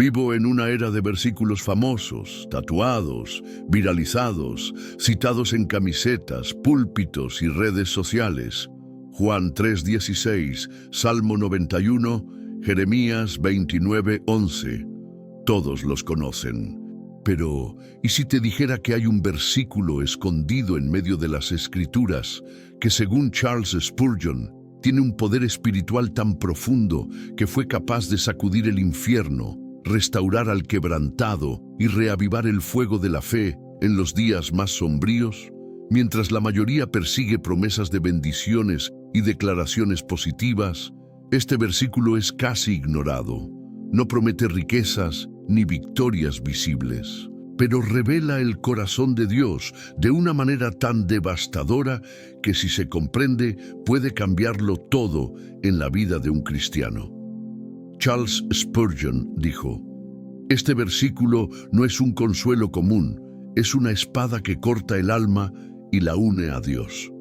Vivo en una era de versículos famosos, tatuados, viralizados, citados en camisetas, púlpitos y redes sociales. Juan 3:16, Salmo 91, Jeremías 29:11. Todos los conocen. Pero, ¿y si te dijera que hay un versículo escondido en medio de las Escrituras que, según Charles Spurgeon, tiene un poder espiritual tan profundo que fue capaz de sacudir el infierno, restaurar al quebrantado y reavivar el fuego de la fe en los días más sombríos? Mientras la mayoría persigue promesas de bendiciones y declaraciones positivas, este versículo es casi ignorado. No promete riquezas ni victorias visibles, pero revela el corazón de Dios de una manera tan devastadora que, si se comprende, puede cambiarlo todo en la vida de un cristiano. Charles Spurgeon dijo: "Este versículo no es un consuelo común, es una espada que corta el alma y la une a Dios".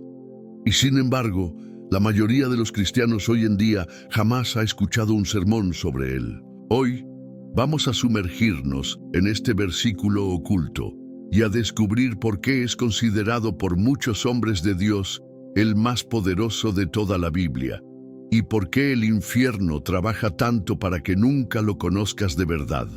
Y sin embargo, la mayoría de los cristianos hoy en día jamás ha escuchado un sermón sobre él. Hoy vamos a sumergirnos en este versículo oculto y a descubrir por qué es considerado por muchos hombres de Dios el más poderoso de toda la Biblia, y por qué el infierno trabaja tanto para que nunca lo conozcas de verdad.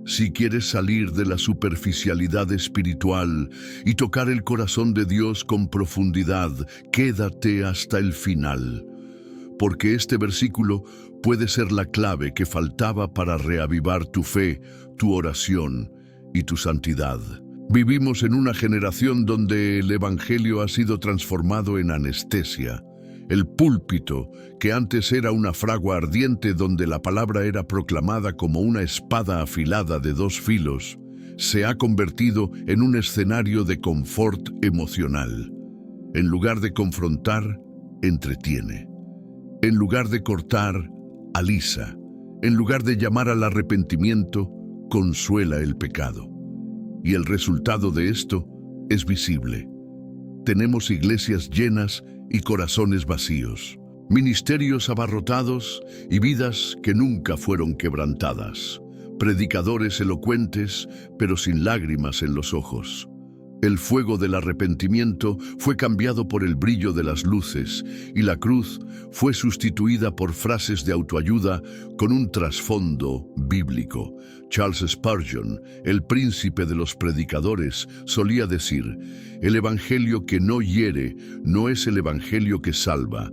Si quieres salir de la superficialidad espiritual y tocar el corazón de Dios con profundidad, quédate hasta el final, porque este versículo puede ser la clave que faltaba para reavivar tu fe, tu oración y tu santidad. Vivimos en una generación donde el Evangelio ha sido transformado en anestesia. El púlpito, que antes era una fragua ardiente donde la palabra era proclamada como una espada afilada de dos filos, se ha convertido en un escenario de confort emocional. En lugar de confrontar, entretiene. En lugar de cortar, alisa. En lugar de llamar al arrepentimiento, consuela el pecado. Y el resultado de esto es visible. Tenemos iglesias llenas y corazones vacíos, ministerios abarrotados y vidas que nunca fueron quebrantadas, predicadores elocuentes pero sin lágrimas en los ojos. El fuego del arrepentimiento fue cambiado por el brillo de las luces y la cruz fue sustituida por frases de autoayuda con un trasfondo bíblico. Charles Spurgeon, el príncipe de los predicadores, solía decir: "El evangelio que no hiere no es el evangelio que salva".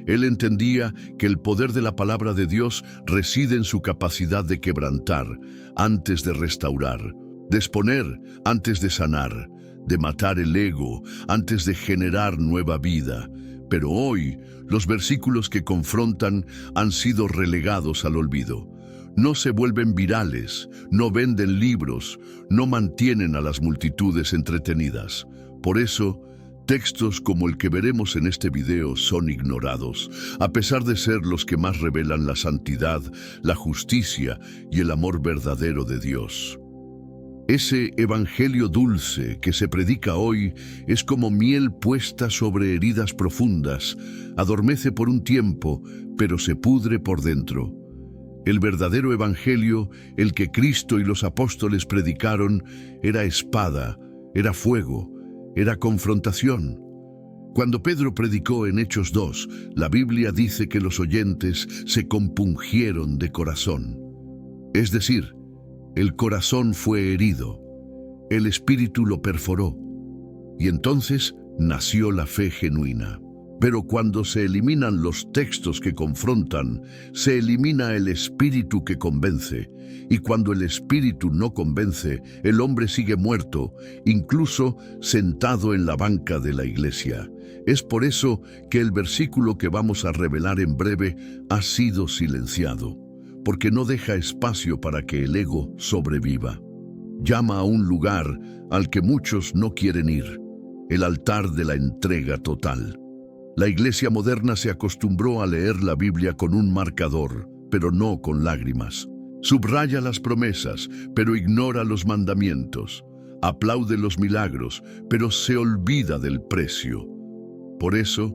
Él entendía que el poder de la palabra de Dios reside en su capacidad de quebrantar antes de restaurar, de exponer antes de sanar, de matar el ego antes de generar nueva vida. Pero hoy, los versículos que confrontan han sido relegados al olvido. No se vuelven virales, no venden libros, no mantienen a las multitudes entretenidas. Por eso, textos como el que veremos en este video son ignorados, a pesar de ser los que más revelan la santidad, la justicia y el amor verdadero de Dios. Ese evangelio dulce que se predica hoy es como miel puesta sobre heridas profundas. Adormece por un tiempo, pero se pudre por dentro. El verdadero evangelio, el que Cristo y los apóstoles predicaron, era espada, era fuego, era confrontación. Cuando Pedro predicó en Hechos 2, la Biblia dice que los oyentes se compungieron de corazón. Es decir, el corazón fue herido, el espíritu lo perforó, y entonces nació la fe genuina. Pero cuando se eliminan los textos que confrontan, se elimina el espíritu que convence, y cuando el espíritu no convence, el hombre sigue muerto, incluso sentado en la banca de la iglesia. Es por eso que el versículo que vamos a revelar en breve ha sido silenciado, porque no deja espacio para que el ego sobreviva. Llama a un lugar al que muchos no quieren ir, el altar de la entrega total. La iglesia moderna se acostumbró a leer la Biblia con un marcador, pero no con lágrimas. Subraya las promesas, pero ignora los mandamientos. Aplaude los milagros, pero se olvida del precio. Por eso,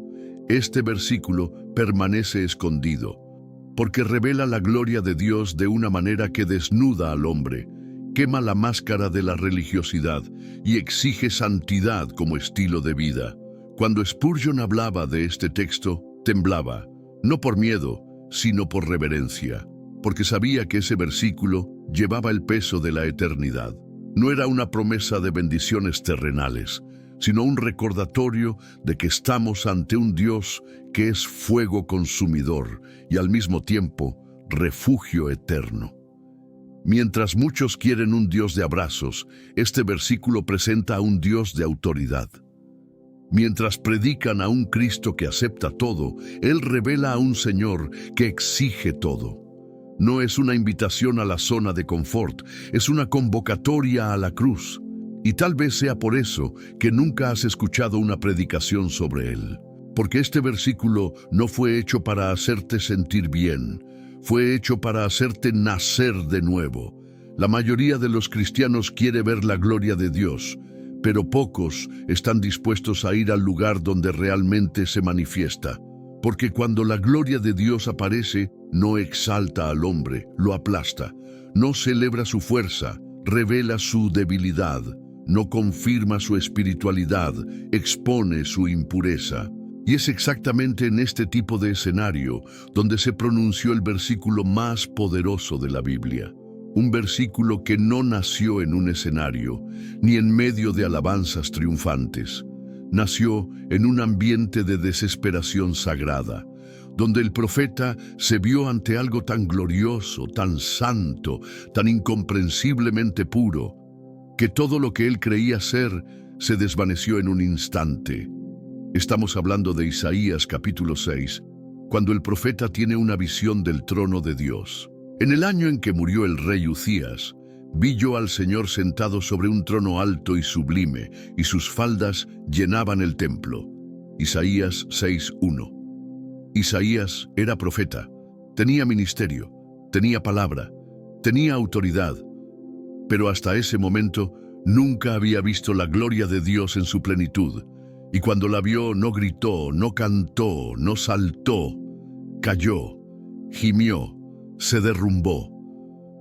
este versículo permanece escondido. porque revela la gloria de Dios de una manera que desnuda al hombre, quema la máscara de la religiosidad y exige santidad como estilo de vida. Cuando Spurgeon hablaba de este texto, temblaba, no por miedo, sino por reverencia, porque sabía que ese versículo llevaba el peso de la eternidad. No era una promesa de bendiciones terrenales, sino un recordatorio de que estamos ante un Dios que es fuego consumidor y al mismo tiempo refugio eterno. Mientras muchos quieren un Dios de abrazos, este versículo presenta a un Dios de autoridad. Mientras predican a un Cristo que acepta todo, Él revela a un Señor que exige todo. No es una invitación a la zona de confort, es una convocatoria a la cruz. Y tal vez sea por eso que nunca has escuchado una predicación sobre Él. Porque este versículo no fue hecho para hacerte sentir bien, fue hecho para hacerte nacer de nuevo. La mayoría de los cristianos quiere ver la gloria de Dios, pero pocos están dispuestos a ir al lugar donde realmente se manifiesta. Porque cuando la gloria de Dios aparece, no exalta al hombre, lo aplasta, no celebra su fuerza, revela su debilidad, no confirma su espiritualidad, expone su impureza. Y es exactamente en este tipo de escenario donde se pronunció el versículo más poderoso de la Biblia. Un versículo que no nació en un escenario, ni en medio de alabanzas triunfantes. Nació en un ambiente de desesperación sagrada, donde el profeta se vio ante algo tan glorioso, tan santo, tan incomprensiblemente puro, que todo lo que él creía ser se desvaneció en un instante. Estamos hablando de Isaías capítulo 6, cuando el profeta tiene una visión del trono de Dios. En el año en que murió el rey Uzías, vi yo al Señor sentado sobre un trono alto y sublime, y sus faldas llenaban el templo. Isaías 6:1. Isaías era profeta, tenía ministerio, tenía palabra, tenía autoridad, pero hasta ese momento nunca había visto la gloria de Dios en su plenitud. Y cuando la vio, no gritó, no cantó, no saltó, cayó, gimió, se derrumbó.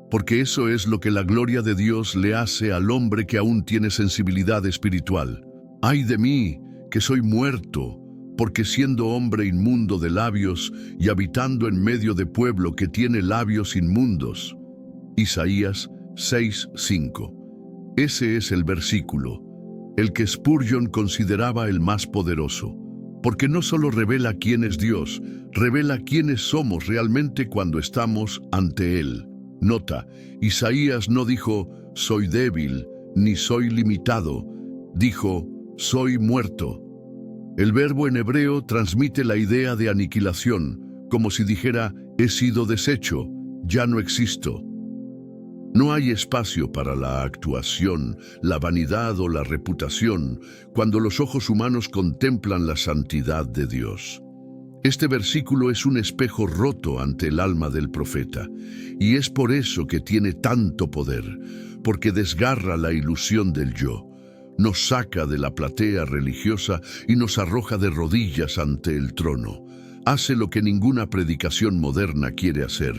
Porque eso es lo que la gloria de Dios le hace al hombre que aún tiene sensibilidad espiritual. ¡Ay de mí, que soy muerto! Porque siendo hombre inmundo de labios y habitando en medio de pueblo que tiene labios inmundos. Isaías 6:5. Ese es el versículo, el que Spurgeon consideraba el más poderoso, porque no solo revela quién es Dios, revela quiénes somos realmente cuando estamos ante Él. Nota, Isaías no dijo, soy débil, ni soy limitado, dijo, soy muerto. El verbo en hebreo transmite la idea de aniquilación, como si dijera, he sido deshecho, ya no existo. No hay espacio para la actuación, la vanidad o la reputación cuando los ojos humanos contemplan la santidad de Dios. Este versículo es un espejo roto ante el alma del profeta, y es por eso que tiene tanto poder, porque desgarra la ilusión del yo, nos saca de la platea religiosa y nos arroja de rodillas ante el trono. Hace lo que ninguna predicación moderna quiere hacer.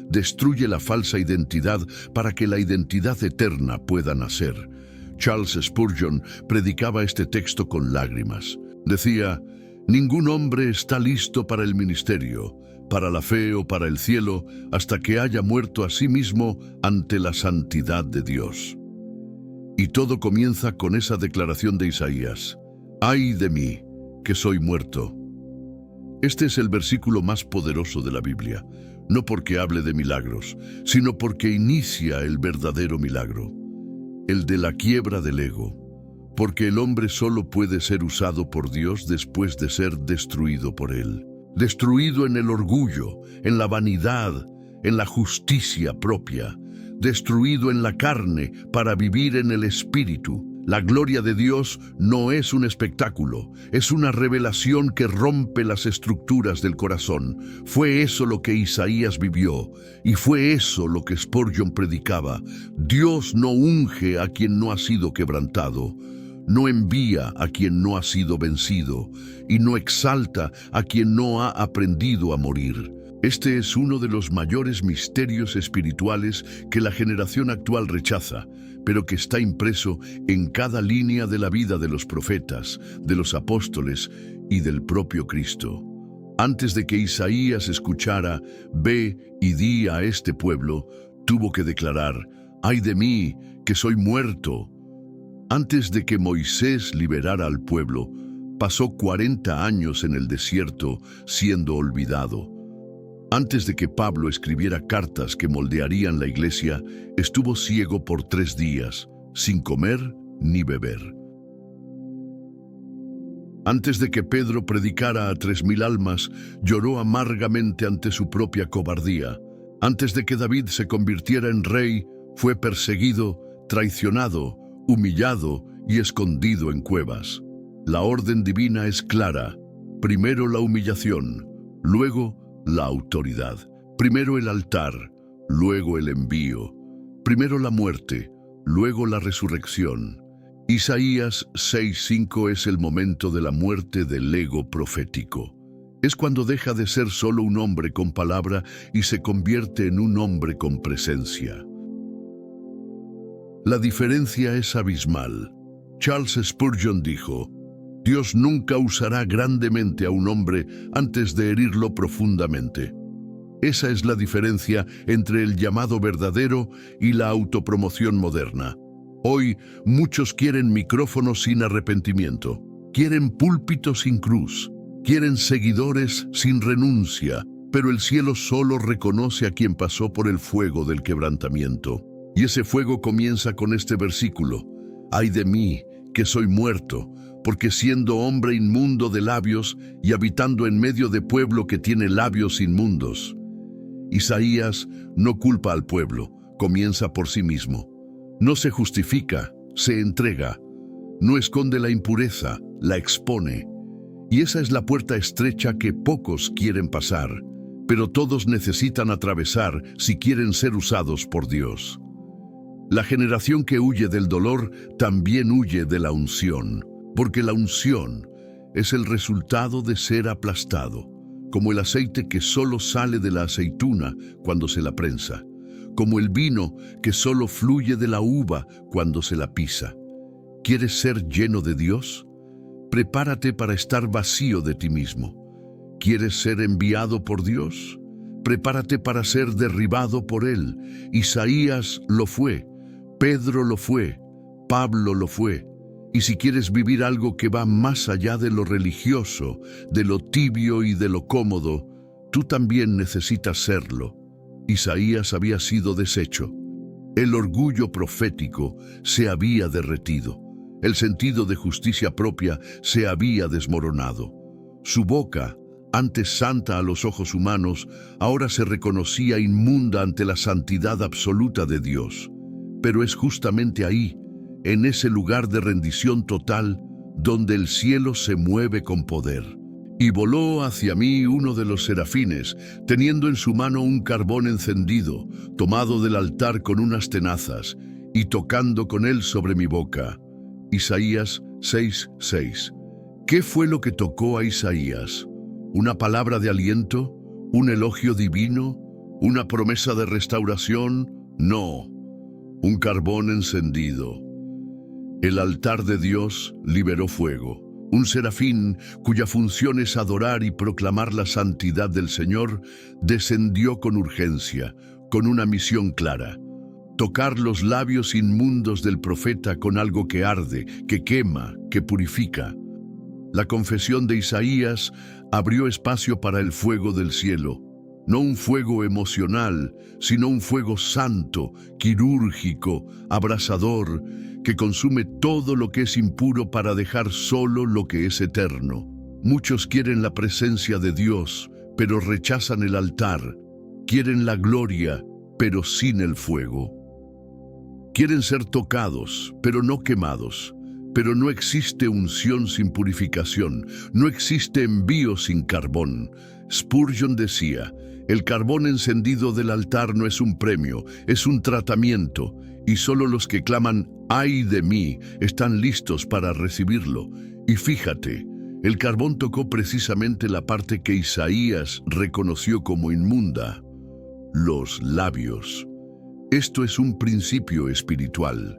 Destruye la falsa identidad para que la identidad eterna pueda nacer. Charles Spurgeon predicaba este texto con lágrimas. Decía, ningún hombre está listo para el ministerio, para la fe o para el cielo, hasta que haya muerto a sí mismo ante la santidad de Dios. Y todo comienza con esa declaración de Isaías. ¡Ay de mí, que soy muerto! Este es el versículo más poderoso de la Biblia, no porque hable de milagros, sino porque inicia el verdadero milagro, el de la quiebra del ego, porque el hombre solo puede ser usado por Dios después de ser destruido por Él, destruido en el orgullo, en la vanidad, en la justicia propia, destruido en la carne para vivir en el espíritu. La gloria de Dios no es un espectáculo, es una revelación que rompe las estructuras del corazón. Fue eso lo que Isaías vivió, y fue eso lo que Spurgeon predicaba. Dios no unge a quien no ha sido quebrantado, no envía a quien no ha sido vencido, y no exalta a quien no ha aprendido a morir. Este es uno de los mayores misterios espirituales que la generación actual rechaza, pero que está impreso en cada línea de la vida de los profetas, de los apóstoles y del propio Cristo. Antes de que Isaías escuchara, «Ve y di a este pueblo», tuvo que declarar, «¡Ay de mí, que soy muerto!». Antes de que Moisés liberara al pueblo, pasó 40 años en el desierto siendo olvidado. Antes de que Pablo escribiera cartas que moldearían la iglesia, estuvo ciego por 3 días, sin comer ni beber. Antes de que Pedro predicara a 3.000 almas, lloró amargamente ante su propia cobardía. Antes de que David se convirtiera en rey, fue perseguido, traicionado, humillado y escondido en cuevas. La orden divina es clara: primero la humillación, luego la autoridad, primero el altar, luego el envío, primero la muerte, luego la resurrección. Isaías 6:5 es el momento de la muerte del ego profético. Es cuando deja de ser solo un hombre con palabra y se convierte en un hombre con presencia. La diferencia es abismal. Charles Spurgeon dijo, «Dios nunca usará grandemente a un hombre antes de herirlo profundamente». Esa es la diferencia entre el llamado verdadero y la autopromoción moderna. Hoy muchos quieren micrófonos sin arrepentimiento, quieren púlpitos sin cruz, quieren seguidores sin renuncia, pero el cielo solo reconoce a quien pasó por el fuego del quebrantamiento. Y ese fuego comienza con este versículo: «Ay de mí, que soy muerto, porque siendo hombre inmundo de labios y habitando en medio de pueblo que tiene labios inmundos». Isaías no culpa al pueblo, comienza por sí mismo. No se justifica, se entrega. No esconde la impureza, la expone. Y esa es la puerta estrecha que pocos quieren pasar, pero todos necesitan atravesar si quieren ser usados por Dios. La generación que huye del dolor también huye de la unción, porque la unción es el resultado de ser aplastado, como el aceite que solo sale de la aceituna cuando se la prensa, como el vino que solo fluye de la uva cuando se la pisa. ¿Quieres ser lleno de Dios? Prepárate para estar vacío de ti mismo. ¿Quieres ser enviado por Dios? Prepárate para ser derribado por Él. Isaías lo fue, Pedro lo fue, Pablo lo fue. Y si quieres vivir algo que va más allá de lo religioso, de lo tibio y de lo cómodo, tú también necesitas serlo. Isaías había sido deshecho. El orgullo profético se había derretido. El sentido de justicia propia se había desmoronado. Su boca, antes santa a los ojos humanos, ahora se reconocía inmunda ante la santidad absoluta de Dios. Pero es justamente ahí, en ese lugar de rendición total, donde el cielo se mueve con poder. Y voló hacia mí uno de los serafines, teniendo en su mano un carbón encendido, tomado del altar con unas tenazas, y tocando con él sobre mi boca. Isaías 6:6. ¿Qué fue lo que tocó a Isaías? ¿Una palabra de aliento? ¿Un elogio divino? ¿Una promesa de restauración? No, un carbón encendido. El altar de Dios liberó fuego. Un serafín, cuya función es adorar y proclamar la santidad del Señor, descendió con urgencia, con una misión clara: tocar los labios inmundos del profeta con algo que arde, que quema, que purifica. La confesión de Isaías abrió espacio para el fuego del cielo. No un fuego emocional, sino un fuego santo, quirúrgico, abrasador, que consume todo lo que es impuro para dejar solo lo que es eterno. Muchos quieren la presencia de Dios, pero rechazan el altar. Quieren la gloria, pero sin el fuego. Quieren ser tocados, pero no quemados. Pero no existe unción sin purificación, no existe envío sin carbón. Spurgeon decía: el carbón encendido del altar no es un premio, es un tratamiento, y solo los que claman «ay de mí» están listos para recibirlo. Y fíjate, El carbón tocó precisamente la parte que Isaías reconoció como inmunda: los labios. Esto es un principio espiritual.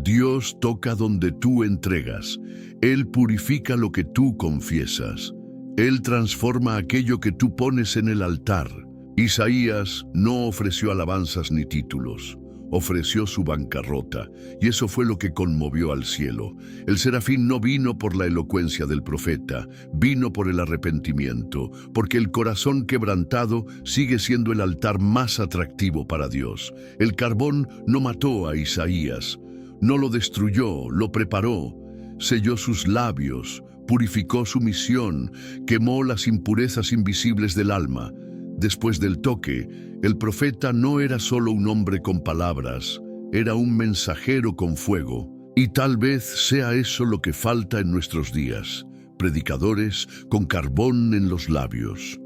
Dios toca donde tú entregas. Él purifica lo que tú confiesas. Él transforma aquello que tú pones en el altar. Isaías no ofreció alabanzas ni títulos. Ofreció su bancarrota, y eso fue lo que conmovió al cielo. El serafín no vino por la elocuencia del profeta, vino por el arrepentimiento, porque el corazón quebrantado sigue siendo el altar más atractivo para Dios. El carbón no mató a Isaías, no lo destruyó, lo preparó, selló sus labios, purificó su misión, quemó las impurezas invisibles del alma. Después del toque, el profeta no era solo un hombre con palabras, era un mensajero con fuego. Y tal vez sea eso lo que falta en nuestros días: predicadores con carbón en los labios,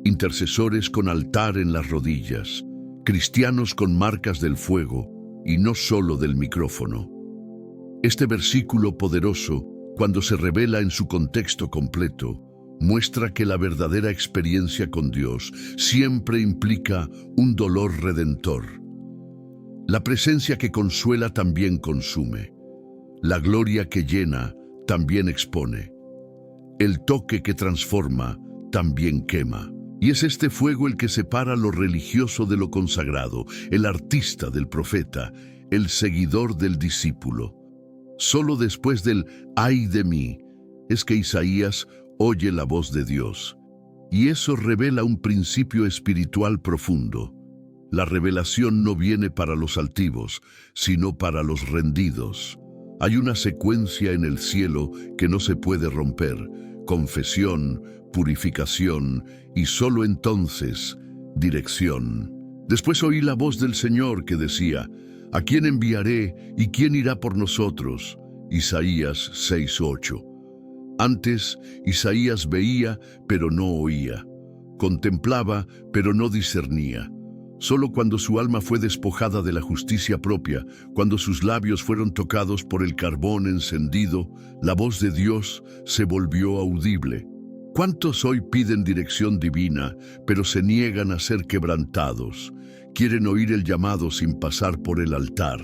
intercesores con altar en las rodillas, cristianos con marcas del fuego y no solo del micrófono. Este versículo poderoso, cuando se revela en su contexto completo, muestra que la verdadera experiencia con Dios siempre implica un dolor redentor. La presencia que consuela también consume. La gloria que llena también expone. El toque que transforma también quema. Y es este fuego el que separa lo religioso de lo consagrado, el artista del profeta, el seguidor del discípulo. Solo después del «ay de mí» es que Isaías oye la voz de Dios. Y eso revela un principio espiritual profundo. La revelación no viene para los altivos, sino para los rendidos. Hay una secuencia en el cielo que no se puede romper: confesión, purificación y solo entonces, dirección. Después oí la voz del Señor que decía: ¿a quién enviaré y quién irá por nosotros? Isaías 6:8. Antes, Isaías veía, pero no oía. Contemplaba, pero no discernía. Solo cuando su alma fue despojada de la justicia propia, cuando sus labios fueron tocados por el carbón encendido, la voz de Dios se volvió audible. ¿Cuántos hoy piden dirección divina, pero se niegan a ser quebrantados? Quieren oír el llamado sin pasar por el altar.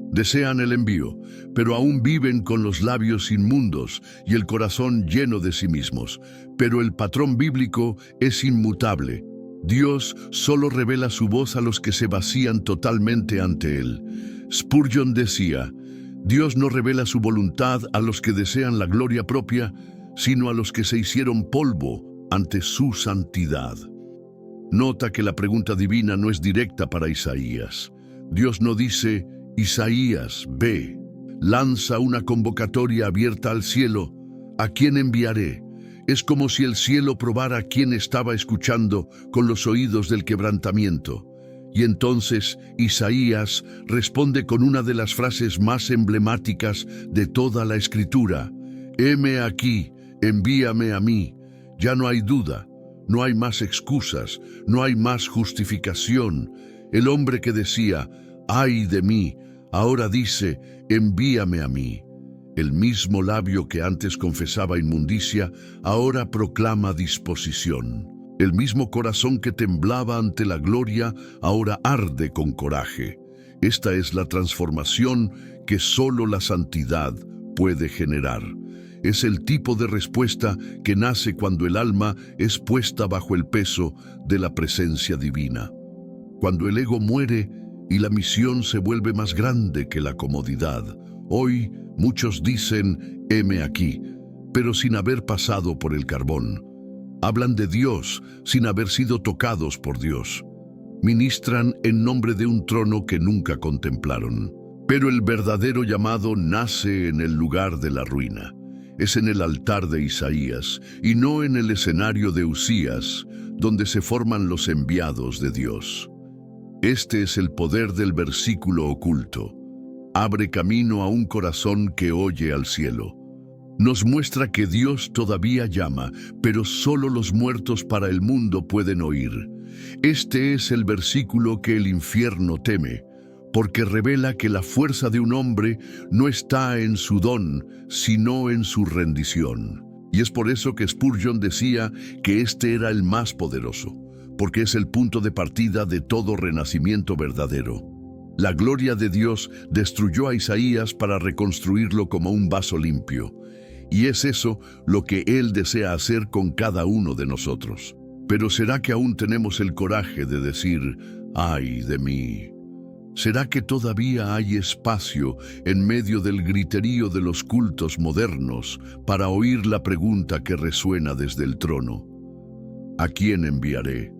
Desean el envío, pero aún viven con los labios inmundos y el corazón lleno de sí mismos. Pero el patrón bíblico es inmutable. Dios solo revela su voz a los que se vacían totalmente ante Él. Spurgeon decía: Dios no revela su voluntad a los que desean la gloria propia, sino a los que se hicieron polvo ante su santidad. Nota que la pregunta divina no es directa para Isaías. Dios no dice: Isaías, ve. Lanza una convocatoria abierta al cielo: ¿a quién enviaré? Es como si el cielo probara a quién estaba escuchando con los oídos del quebrantamiento. Y entonces Isaías responde con una de las frases más emblemáticas de toda la Escritura: heme aquí, envíame a mí. Ya no hay duda, no hay más excusas, no hay más justificación. El hombre que decía: ay de mí, ahora dice: envíame a mí. El mismo labio que antes confesaba inmundicia, ahora proclama disposición. El mismo corazón que temblaba ante la gloria, ahora arde con coraje. Esta es la transformación que solo la santidad puede generar. Es el tipo de respuesta que nace cuando el alma es puesta bajo el peso de la presencia divina. Cuando el ego muere y la misión se vuelve más grande que la comodidad. Hoy muchos dicen: heme aquí, pero sin haber pasado por el carbón. Hablan de Dios sin haber sido tocados por Dios. Ministran en nombre de un trono que nunca contemplaron. Pero el verdadero llamado nace en el lugar de la ruina. Es en el altar de Isaías y no en el escenario de Usías, donde se forman los enviados de Dios. Este es el poder del versículo oculto. Abre camino a un corazón que oye al cielo. Nos muestra que Dios todavía llama, pero solo los muertos para el mundo pueden oír. Este es el versículo que el infierno teme, porque revela que la fuerza de un hombre no está en su don, sino en su rendición. Y es por eso que Spurgeon decía que este era el más poderoso, porque es el punto de partida de todo renacimiento verdadero. La gloria de Dios destruyó a Isaías para reconstruirlo como un vaso limpio. Y es eso lo que Él desea hacer con cada uno de nosotros. Pero ¿será que aún tenemos el coraje de decir, ay de mí? ¿Será que todavía hay espacio en medio del griterío de los cultos modernos para oír la pregunta que resuena desde el trono? ¿A quién enviaré?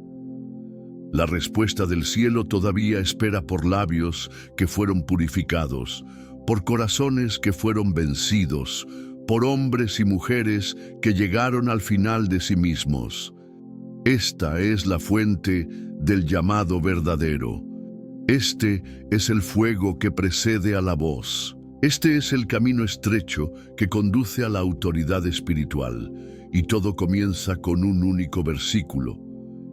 La respuesta del cielo todavía espera por labios que fueron purificados, por corazones que fueron vencidos, por hombres y mujeres que llegaron al final de sí mismos. Esta es la fuente del llamado verdadero. Este es el fuego que precede a la voz. Este es el camino estrecho que conduce a la autoridad espiritual, y todo comienza con un único versículo,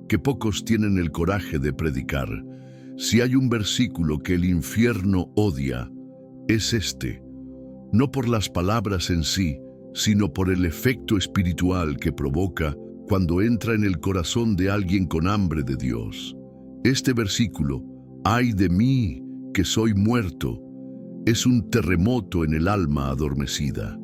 que pocos tienen el coraje de predicar. Si hay un versículo que el infierno odia, es este. No por las palabras en sí, sino por el efecto espiritual que provoca cuando entra en el corazón de alguien con hambre de Dios. Este versículo, ay de mí, que soy muerto, es un terremoto en el alma adormecida.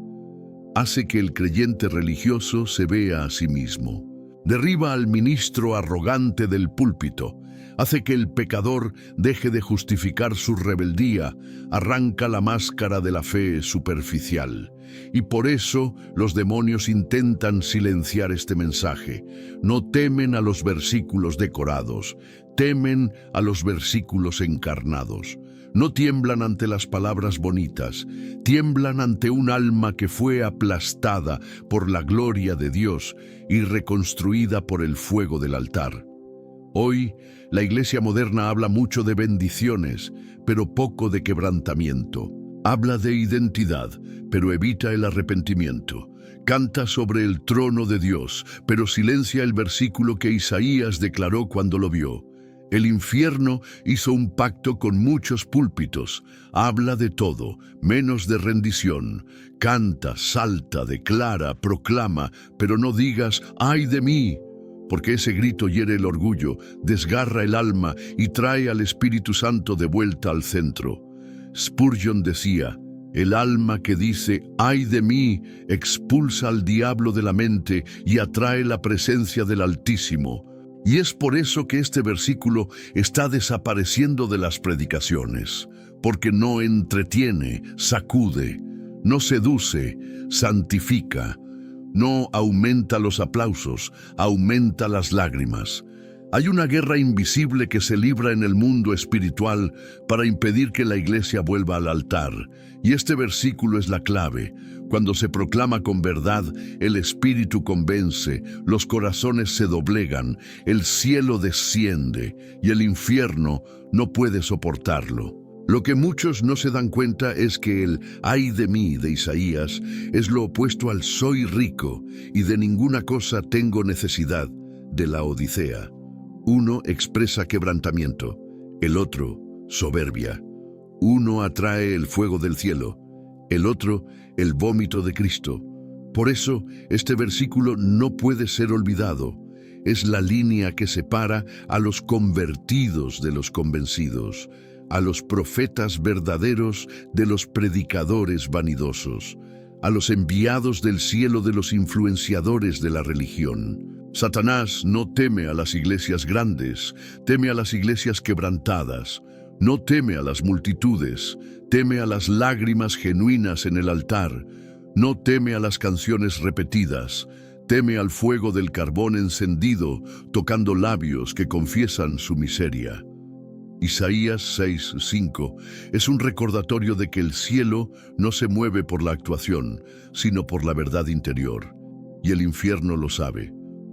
Hace que el creyente religioso se vea a sí mismo. Derriba al ministro arrogante del púlpito. Hace que el pecador deje de justificar su rebeldía, arranca la máscara de la fe superficial. Y por eso los demonios intentan silenciar este mensaje. No temen a los versículos decorados, temen a los versículos encarnados. No tiemblan ante las palabras bonitas, tiemblan ante un alma que fue aplastada por la gloria de Dios y reconstruida por el fuego del altar. Hoy, la iglesia moderna habla mucho de bendiciones, pero poco de quebrantamiento. Habla de identidad, pero evita el arrepentimiento. Canta sobre el trono de Dios, pero silencia el versículo que Isaías declaró cuando lo vio. El infierno hizo un pacto con muchos púlpitos. Habla de todo, menos de rendición. Canta, salta, declara, proclama, pero no digas, ¡ay de mí! Porque ese grito hiere el orgullo, desgarra el alma y trae al Espíritu Santo de vuelta al centro. Spurgeon decía, el alma que dice, ¡ay de mí!, expulsa al diablo de la mente y atrae la presencia del Altísimo. Y es por eso que este versículo está desapareciendo de las predicaciones, porque no entretiene, sacude, no seduce, santifica, no aumenta los aplausos, aumenta las lágrimas. Hay una guerra invisible que se libra en el mundo espiritual para impedir que la iglesia vuelva al altar. Y este versículo es la clave. Cuando se proclama con verdad, el Espíritu convence, los corazones se doblegan, el cielo desciende y el infierno no puede soportarlo. Lo que muchos no se dan cuenta es que el «ay de mí» de Isaías es lo opuesto al «soy rico y de ninguna cosa tengo necesidad» de la Odisea. Uno expresa quebrantamiento, el otro soberbia. Uno atrae el fuego del cielo, el otro el vómito de Cristo. Por eso, este versículo no puede ser olvidado. Es la línea que separa a los convertidos de los convencidos, a los profetas verdaderos de los predicadores vanidosos, a los enviados del cielo de los influenciadores de la religión. Satanás no teme a las iglesias grandes, teme a las iglesias quebrantadas. No teme a las multitudes, teme a las lágrimas genuinas en el altar. No teme a las canciones repetidas, teme al fuego del carbón encendido, tocando labios que confiesan su miseria. Isaías 6:5 es un recordatorio de que el cielo no se mueve por la actuación, sino por la verdad interior. Y el infierno lo sabe.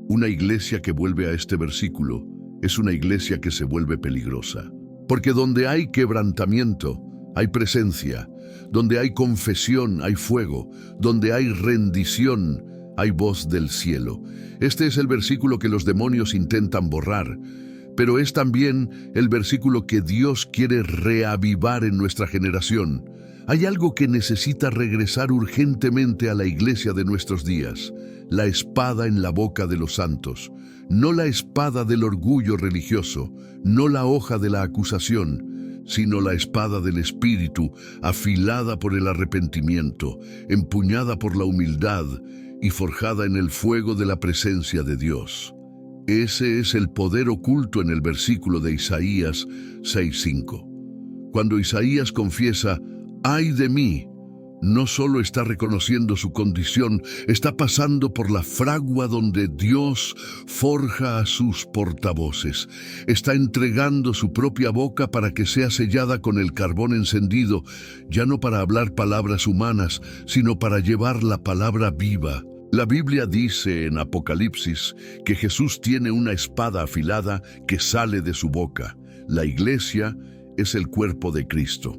Una iglesia que vuelve a este versículo es una iglesia que se vuelve peligrosa. Porque donde hay quebrantamiento, hay presencia. Donde hay confesión, hay fuego. Donde hay rendición, hay voz del cielo. Este es el versículo que los demonios intentan borrar, pero es también el versículo que Dios quiere reavivar en nuestra generación, Hay algo que necesita regresar urgentemente a la iglesia de nuestros días: la espada en la boca de los santos. No la espada del orgullo religioso, no la hoja de la acusación, sino la espada del Espíritu, afilada por el arrepentimiento, empuñada por la humildad y forjada en el fuego de la presencia de Dios. Ese es el poder oculto en el versículo de Isaías 6:5. Cuando Isaías confiesa, ¡ay de mí!, no solo está reconociendo su condición, está pasando por la fragua donde Dios forja a sus portavoces. Está entregando su propia boca para que sea sellada con el carbón encendido, ya no para hablar palabras humanas, sino para llevar la palabra viva. La Biblia dice en Apocalipsis que Jesús tiene una espada afilada que sale de su boca. La iglesia es el cuerpo de Cristo.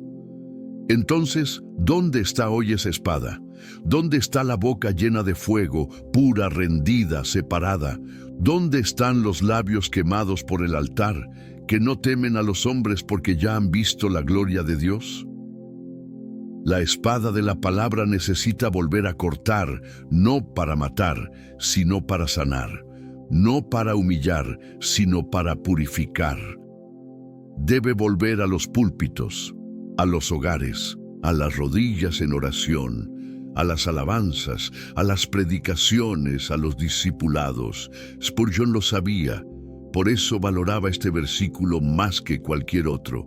Entonces, ¿dónde está hoy esa espada? ¿Dónde está la boca llena de fuego, pura, rendida, separada? ¿Dónde están los labios quemados por el altar, que no temen a los hombres porque ya han visto la gloria de Dios? La espada de la palabra necesita volver a cortar, no para matar, sino para sanar. No para humillar, sino para purificar. Debe volver a los púlpitos, a los hogares, a las rodillas en oración, a las alabanzas, a las predicaciones, a los discipulados. Spurgeon lo sabía, por eso valoraba este versículo más que cualquier otro,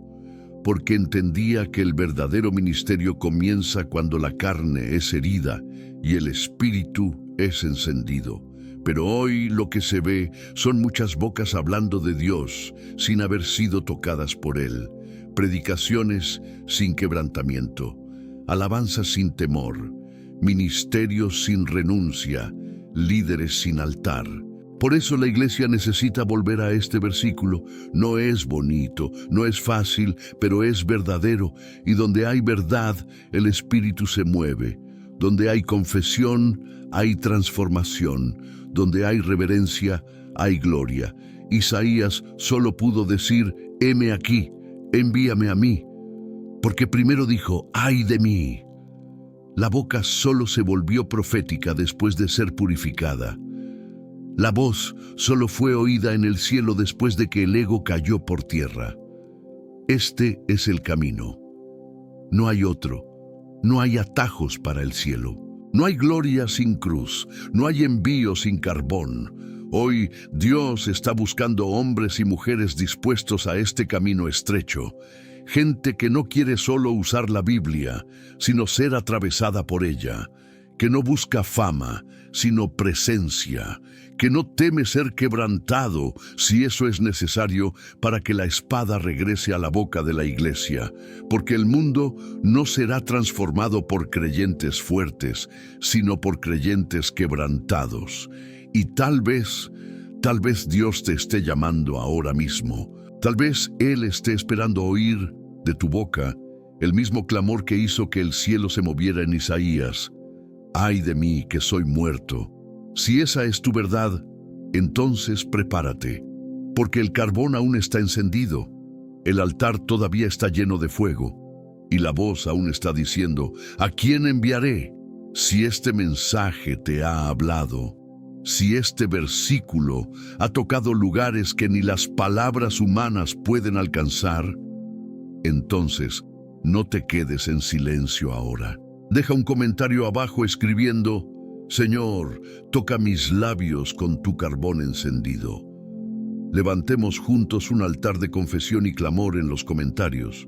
porque entendía que el verdadero ministerio comienza cuando la carne es herida y el espíritu es encendido. Pero hoy lo que se ve son muchas bocas hablando de Dios sin haber sido tocadas por Él. Predicaciones sin quebrantamiento, alabanzas sin temor, ministerios sin renuncia, líderes sin altar. Por eso la iglesia necesita volver a este versículo. No es bonito, no es fácil, pero es verdadero, y donde hay verdad, el Espíritu se mueve. Donde hay confesión, hay transformación. Donde hay reverencia, hay gloria. Isaías solo pudo decir, heme aquí, envíame a mí, porque primero dijo, ¡ay de mí! La boca solo se volvió profética después de ser purificada. La voz solo fue oída en el cielo después de que el ego cayó por tierra. Este es el camino. No hay otro. No hay atajos para el cielo. No hay gloria sin cruz. No hay envío sin carbón. Hoy Dios está buscando hombres y mujeres dispuestos a este camino estrecho. Gente que no quiere solo usar la Biblia, sino ser atravesada por ella. Que no busca fama, sino presencia. Que no teme ser quebrantado, si eso es necesario, para que la espada regrese a la boca de la iglesia. Porque el mundo no será transformado por creyentes fuertes, sino por creyentes quebrantados. Y tal vez Dios te esté llamando ahora mismo. Tal vez Él esté esperando oír de tu boca el mismo clamor que hizo que el cielo se moviera en Isaías. ¡Ay de mí, que soy muerto! Si esa es tu verdad, entonces prepárate, porque el carbón aún está encendido, el altar todavía está lleno de fuego, y la voz aún está diciendo, ¿a quién enviaré? Si este mensaje te ha hablado, si este versículo ha tocado lugares que ni las palabras humanas pueden alcanzar, entonces no te quedes en silencio ahora. Deja un comentario abajo escribiendo, Señor, toca mis labios con tu carbón encendido. Levantemos juntos un altar de confesión y clamor en los comentarios.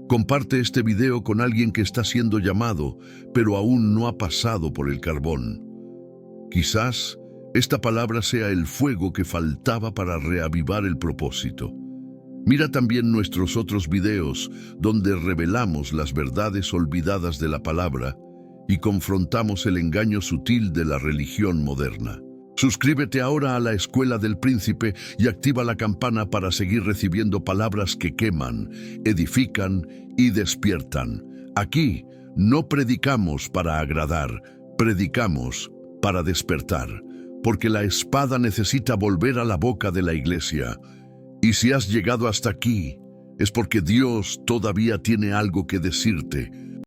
Comparte este video con alguien que está siendo llamado, pero aún no ha pasado por el carbón. Quizás esta palabra sea el fuego que faltaba para reavivar el propósito. Mira también nuestros otros videos donde revelamos las verdades olvidadas de la palabra y confrontamos el engaño sutil de la religión moderna. Suscríbete ahora a la Escuela del Príncipe y activa la campana para seguir recibiendo palabras que queman, edifican y despiertan. Aquí no predicamos para agradar, predicamos para despertar, porque la espada necesita volver a la boca de la iglesia. Y si has llegado hasta aquí, es porque Dios todavía tiene algo que decirte.